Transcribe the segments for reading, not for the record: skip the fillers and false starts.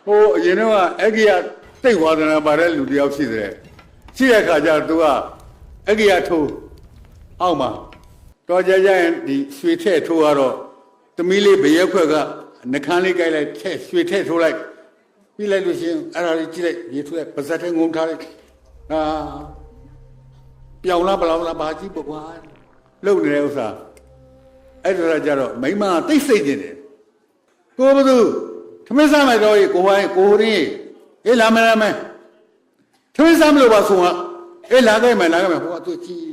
ဟိုအရင်တော့အဂိယတိတ်ဝါဒနာပါတဲ့လူတယောက်ရှိတယ်ရှိတဲ့ခါကျတော့ तू ကအဂိယထိုးအောက်မှာတော်ကြကြရင်ဒီရွှေထည့်ထိုးကတော့သမီးလေးဘရက်ခွက်ကနှခမ်းလေးကြိုက်လိုက်ထည့်ရွှေထည့်ထိုးလိုက်ပြီးလိုက်လို့ရှိရင်အဲ့ဒါလေးကြည့်လိုက်ရေထိုးလိုက်ပါဇက်ထဲငုံထားလိုက်ပြောင်းလားဘလောင်လားဘာကြည့်ပေါ့ကွာလုံနေတဲ့ဥစ္စာအဲ့ဒါကြတော့မိမတိတ်စိတ်နေတယ်ကိုဘသူထမင်းစားမယ်တော့ကိုဟိုင်းကိုရင်းအေးလာမယ်ထမင်းစားမလို့ပါဆုံးကအေးလာခဲ့မယ်ဟိုကသူကြည့်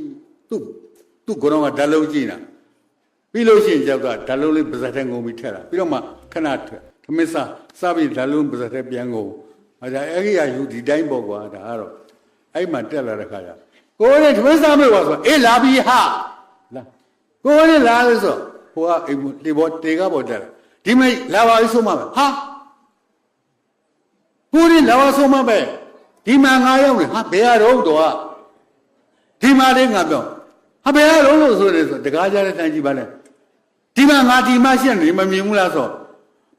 သူ့ကောင်ကဓာတ်လုံးကြည့်တာပြီးလို့ရှိရင်ကြောက်ကဓာတ်လုံးလေးပါဇက်ထဲငုံပြီးထက်တာပြီးတော့မှခဏထမင်းစားပြီးဓာတ်လုံးပါဇက်ထဲပြန်ငုံအဲ့ဒါအဲ့ဒီအယူဒီတိုင်းပေါ့ကွာဒါကတော့အဲ့မှတက်လာတဲ့ခါကျကိုရင်းထမင်းစားမလို့ပါဆိုအေးလာပြီဟာလာကိုရင်းလာလို့ဆိုဟိုကအိမ်တေဘောတေကပေါ်တက်လာဒီမိတ်လာပါပြီဆိုမှပဲဟာကိုရင်းလာပါဆိုမှပဲဒီမှာငါရောက်နေဟာဘယ်ရတော့ဒီမှာလေးငါပြောဟာဘယ်ရတော့လို့ဆိုနေဆိုတကားကြတဲ့တန်းကြည့်ပါလေဒီမှာငါဒီမှာရှင်းနေမမြင်ဘူးလားဆို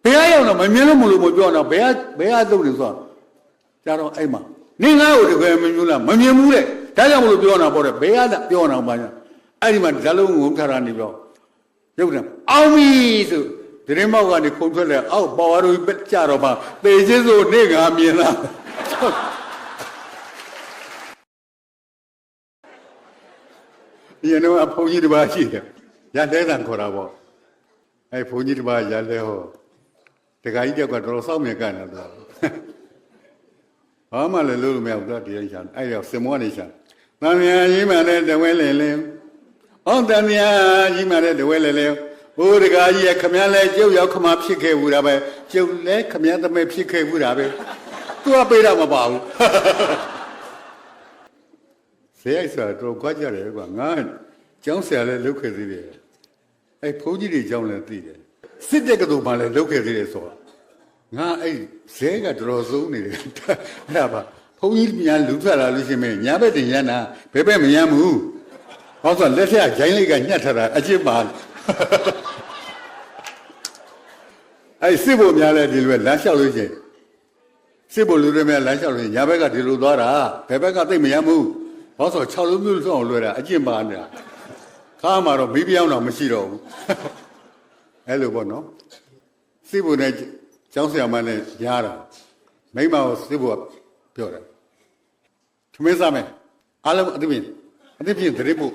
ဘယ်ရရောက်တော့မမြင်လို့မလို့မပြောတော့ဘယ်ရသုတ်နေဆိုကြတော့အဲ့မှာနေငါ့ကိုတကယ်မမြင်ဘူးလားမမြင်ဘူးလေဒါကြောင့်မလို့ပြောနေတာပေါ့တဲ့ဘယ်ရပြောနေတာပါညာအဲ့ဒီမှာဇလုံးငုံထားတာနေပြောရုပ်တယ်အောင်ပြီဆိုဒီရင်မောက်ကနေခုံထွက်လဲအောက်ပေါ်ရတို့ကြတော့ပါပေချင်းဆိုနေငါမြင်လားဒီနေ့အဖိုးကြီးတစ်ပါးရှိတယ်ရတဲ့တန်ခေါ်တာပေါ့အဲ့ဘုန်းကြီးတစ်ပါးရလဲဟောတခါကြီးတက်ကတော့စောင့်မြကန်နေတာဘာမှလည်းလို့မရဘူးတော့ဒီရင်ရှာအဲ့ရောက်စင်မောနေရှာတန်မြာကြီးမှလည်းတဝဲလေလေဟောတန်မြာကြီးမှလည်းတဝဲလေလေဟိုတခါကြီးကခမည်းလဲကျုပ်ရောက်ခမဖြစ်ခဲ့ဘူးတာပဲကျုပ်လဲခမည်းသမီးဖြစ်ခဲ့ဘူးတာပဲသူကပေးတော့မပါဘူးဆရာဆိုတော့ကြွားကြတယ်ကွာငါကျောင်းဆရာလည်းလုပ်ခဲ့သေးတယ်အဲ့ဘုန်းကြီးတွေကျောင်းလည်းသိတယ်စစ်တဲ့ကတူမှလည်းလုပ်ခဲ့သေးတယ်ဆိုတော့ငါအဲ့ဇဲကတော်ဆုံးနေတယ်အဲ့ဒါပါဘုန်းကြီးများလူထွက်လာလို့ရှိရင်ညာဘက်တင်ရမ်းတာဘယ်ဘက်မရမ်းဘူးဟောဆိုလက်ထက်ဂျိုင်းလေးကညှက်ထားတာအကျစ်ပါအဲ့စစ်ဖို့များလဲဒီလိုပဲလမ်းလျှောက်လို့ရှိရင်စစ်ဖို့လူတွေများလမ်းလျှောက်လို့ညာဘက်ကဒီလိုသွားတာဘယ်ဘက်ကသိမရမ်းဘူးဘာလို့ဆို6လုံးမျိုးဆုံးအောင်လွှဲတာအကျင့်ပါနေတာခါမှာတော့မိပြောင်းတော့မရှိတော့ဘူးအဲ့လိုပေါ့နော်စစ်ဖို့နဲ့ကျောင်းဆရာမနဲ့ရားတာမိမကိုစစ်ဖို့ပြောတယ်ထမင်းစားမယ်အားလုံးအသိဖြင့်တရိပ်ဖို့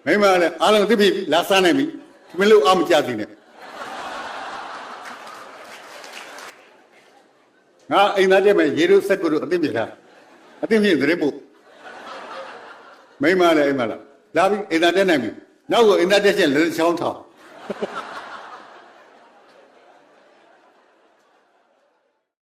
မိမလည်းအားလုံးအသိဖြင့်လာစားနိုင်ပြီထမင်းလို့အမကြသေးနဲ့ငါအိမ်သားတဲ့မဲ့ရေတို့စက်ကိုတို့အသိမြင်တာအသိမြင်တရိပ်ဖို့မိမလည်းအိမ်မလားလာပြီအိမ်သားတက်နိုင်ပြီနောက်ကိုအိမ်သားတက်ချင်းလည်းချောင်းထောင်